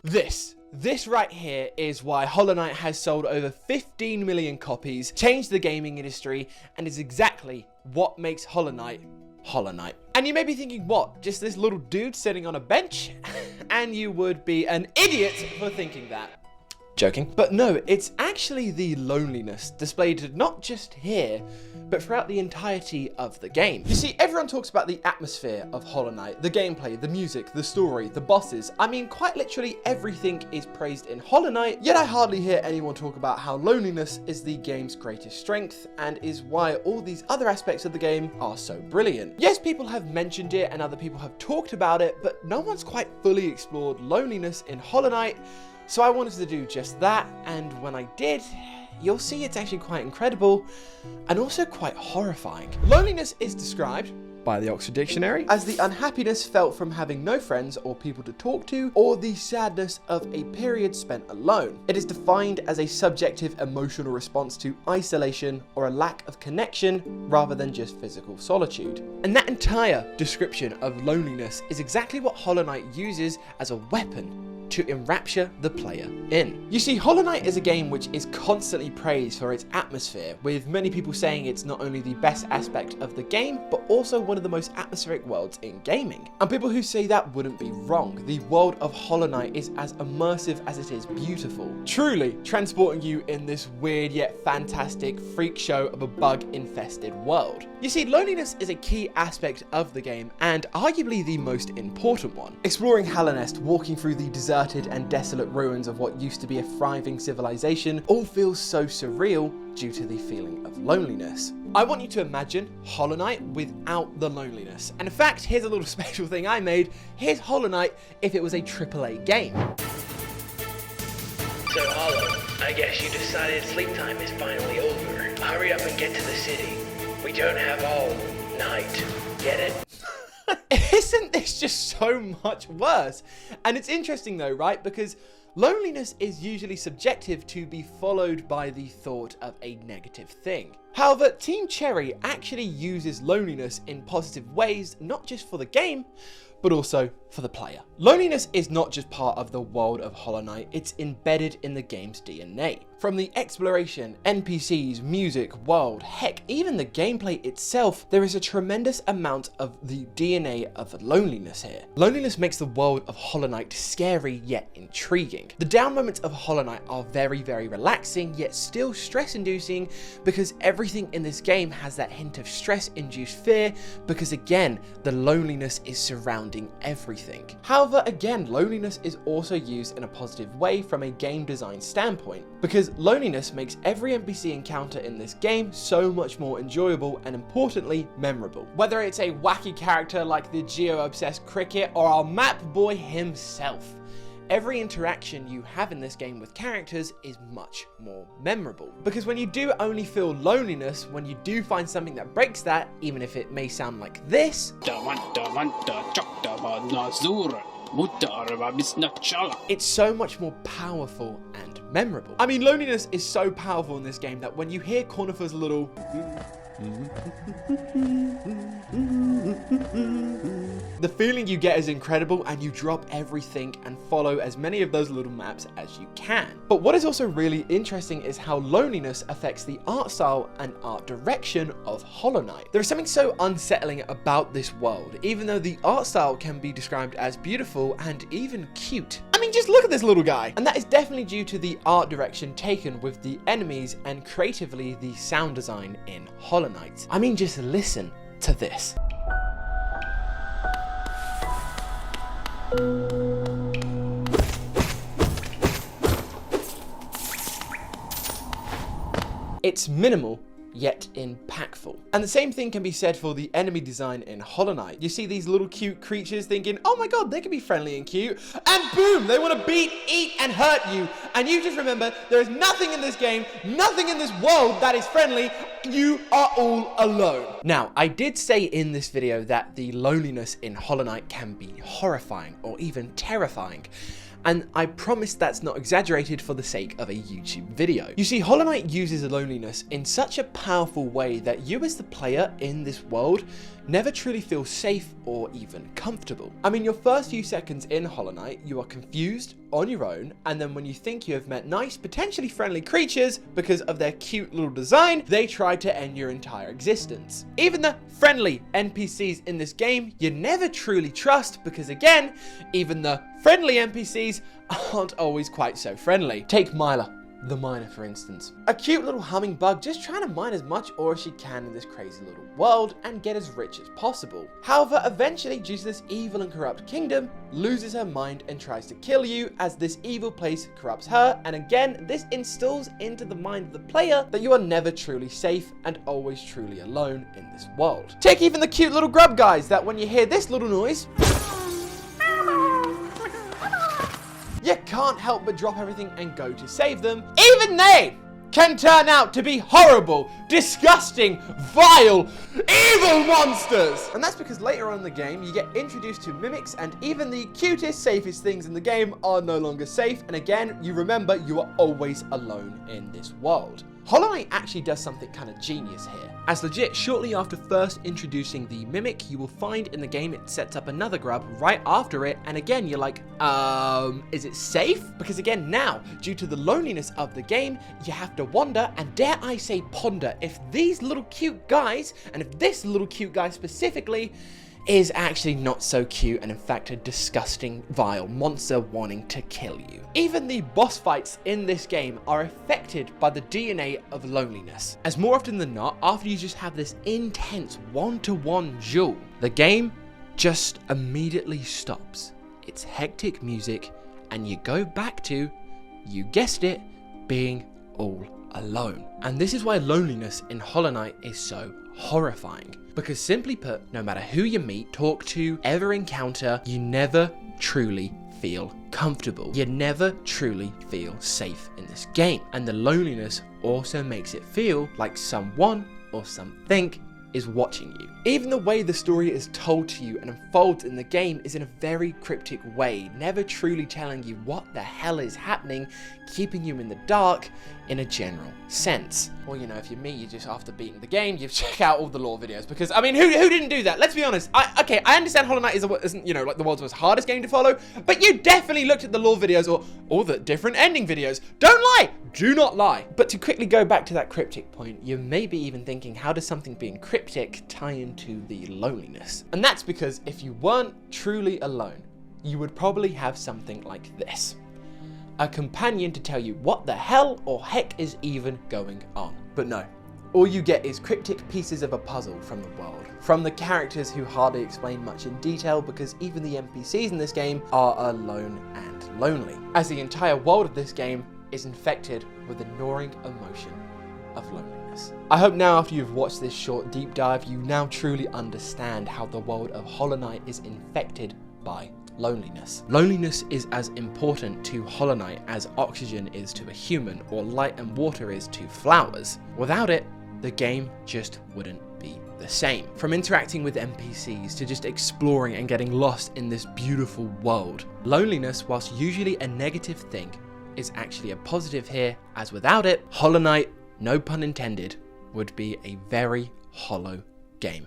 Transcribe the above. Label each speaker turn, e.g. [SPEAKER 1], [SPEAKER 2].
[SPEAKER 1] This right here is why Hollow Knight has sold over 15 million copies, changed the gaming industry, and is exactly what makes Hollow Knight Hollow Knight. And you may be thinking, what? Just this little dude sitting on a bench? And you would be an idiot for thinking that. Joking. But no, it's actually the loneliness displayed not just here, but throughout the entirety of the game. You see, everyone talks about the atmosphere of Hollow Knight, the gameplay, the music, the story, the bosses. I mean, quite literally everything is praised in Hollow Knight, yet I hardly hear anyone talk about how loneliness is the game's greatest strength and is why all these other aspects of the game are so brilliant. Yes, people have mentioned it and other people have talked about it, but no one's quite fully explored loneliness in Hollow Knight. So I wanted to do just that, and when I did, you'll see it's actually quite incredible and also quite horrifying. Loneliness is described by the Oxford Dictionary as the unhappiness felt from having no friends or people to talk to, or the sadness of a period spent alone. It is defined as a subjective emotional response to isolation or a lack of connection rather than just physical solitude. And that entire description of loneliness is exactly what Hollow Knight uses as a weapon to enrapture the player in. You see, Hollow Knight is a game which is constantly praised for its atmosphere, with many people saying it's not only the best aspect of the game, but also one of the most atmospheric worlds in gaming. And people who say that wouldn't be wrong. The world of Hollow Knight is as immersive as it is beautiful, truly transporting you in this weird yet fantastic freak show of a bug-infested world. You see, loneliness is a key aspect of the game, and arguably the most important one. Exploring Hallownest, walking through the deserted and desolate ruins of what used to be a thriving civilization, all feels so surreal due to the feeling of loneliness. I want you to imagine Hollow Knight without the loneliness. And in fact, here's a little special thing I made. Here's Hollow Knight if it was a AAA game.
[SPEAKER 2] So Hollow, I guess you decided sleep time is finally over. Hurry up and get to the city. We don't have all night. Get it?
[SPEAKER 1] Isn't this just so much worse? And it's interesting though, right? Because loneliness is usually subjective to be followed by the thought of a negative thing. However, Team Cherry actually uses loneliness in positive ways, not just for the game, but also for the player. Loneliness is not just part of the world of Hollow Knight, it's embedded in the game's DNA. From the exploration, NPCs, music, world, heck, even the gameplay itself, there is a tremendous amount of the DNA of loneliness here. Loneliness makes the world of Hollow Knight scary yet intriguing. The down moments of Hollow Knight are very, very relaxing, yet still stress-inducing, because everything in this game has that hint of stress-induced fear, because again, the loneliness is surrounding everything. However, again, loneliness is also used in a positive way from a game design standpoint, because loneliness makes every NPC encounter in this game so much more enjoyable and importantly, memorable. Whether it's a wacky character like the geo-obsessed Cricket or our map boy himself, every interaction you have in this game with characters is much more memorable. Because when you do only feel loneliness, when you do find something that breaks that, even if it may sound like this, it's so much more powerful and memorable. I mean, loneliness is so powerful in this game that when you hear Cornifer's little the feeling you get is incredible, and you drop everything and follow as many of those little maps as you can. But what is also really interesting is how loneliness affects the art style and art direction of Hollow Knight. There is something so unsettling about this world, even though the art style can be described as beautiful and even cute. I mean, just look at this little guy. And that is definitely due to the art direction taken with the enemies and creatively the sound design in Hollow Knight. I mean, just listen to this. It's minimal, yet impactful. And the same thing can be said for the enemy design in Hollow Knight. You see these little cute creatures thinking, oh my god, they can be friendly and cute, and boom, they want to beat, eat, and hurt you. And you just remember, there is nothing in this game, nothing in this world that is friendly. You are all alone. Now, I did say in this video that the loneliness in Hollow Knight can be horrifying or even terrifying. And I promise that's not exaggerated for the sake of a YouTube video. You see, Hollow Knight uses loneliness in such a powerful way that you as the player in this world never truly feel safe or even comfortable. I mean, your first few seconds in Hollow Knight, you are confused on your own, and then when you think you have met nice, potentially friendly creatures because of their cute little design, they try to end your entire existence. Even the friendly NPCs in this game, you never truly trust because, again, even the friendly NPCs aren't always quite so friendly. Take Myla, the miner, for instance. A cute little humming bug just trying to mine as much ore as she can in this crazy little world and get as rich as possible. However, eventually, due to this evil and corrupt kingdom, loses her mind and tries to kill you as this evil place corrupts her, and again, this instills into the mind of the player that you are never truly safe and always truly alone in this world. Take even the cute little grub guys that when you hear this little noise, you can't help but drop everything and go to save them. Even they can turn out to be horrible, disgusting, vile, evil monsters! And that's because later on in the game, you get introduced to mimics, and even the cutest, safest things in the game are no longer safe. And again, you remember you are always alone in this world. Hollow Knight actually does something kind of genius here. As legit, shortly after first introducing the mimic, you will find in the game it sets up another grub right after it, and again you're like, is it safe? Because again now, due to the loneliness of the game, you have to wonder, and dare I say ponder, if these little cute guys, and if this little cute guy specifically, is actually not so cute and in fact a disgusting, vile monster wanting to kill you. Even the boss fights in this game are affected by the DNA of loneliness, as more often than not, after you just have this intense one-to-one duel, the game just immediately stops. It's hectic music and you go back to, you guessed it, being all alone. And this is why loneliness in Hollow Knight is so horrifying. Because simply put, no matter who you meet, talk to, ever encounter, you never truly feel comfortable. You never truly feel safe in this game. And the loneliness also makes it feel like someone or something is watching you. Even the way the story is told to you and unfolds in the game is in a very cryptic way, never truly telling you what the hell is happening, keeping you in the dark in a general sense. Or, you know, if you're me, you just, after beating the game, you check out all the lore videos, because, I mean, who didn't do that? Let's be honest. I understand Hollow Knight isn't, you know, like the world's most hardest game to follow, but you definitely looked at the lore videos or all the different ending videos. Don't lie! Do not lie. But to quickly go back to that cryptic point, you may be even thinking, how does something being cryptic tie into the loneliness? And that's because if you weren't truly alone, you would probably have something like this. A companion to tell you what the hell or heck is even going on. But no, all you get is cryptic pieces of a puzzle from the world, from the characters who hardly explain much in detail, because even the NPCs in this game are alone and lonely, as the entire world of this game is infected with the gnawing emotion of loneliness. I hope now, after you've watched this short deep dive, you now truly understand how the world of Hollow Knight is infected by loneliness. Loneliness is as important to Hollow Knight as oxygen is to a human, or light and water is to flowers. Without it, the game just wouldn't be the same. From interacting with NPCs to just exploring and getting lost in this beautiful world. Loneliness, whilst usually a negative thing, is actually a positive here, as without it, Hollow Knight, no pun intended, would be a very hollow game.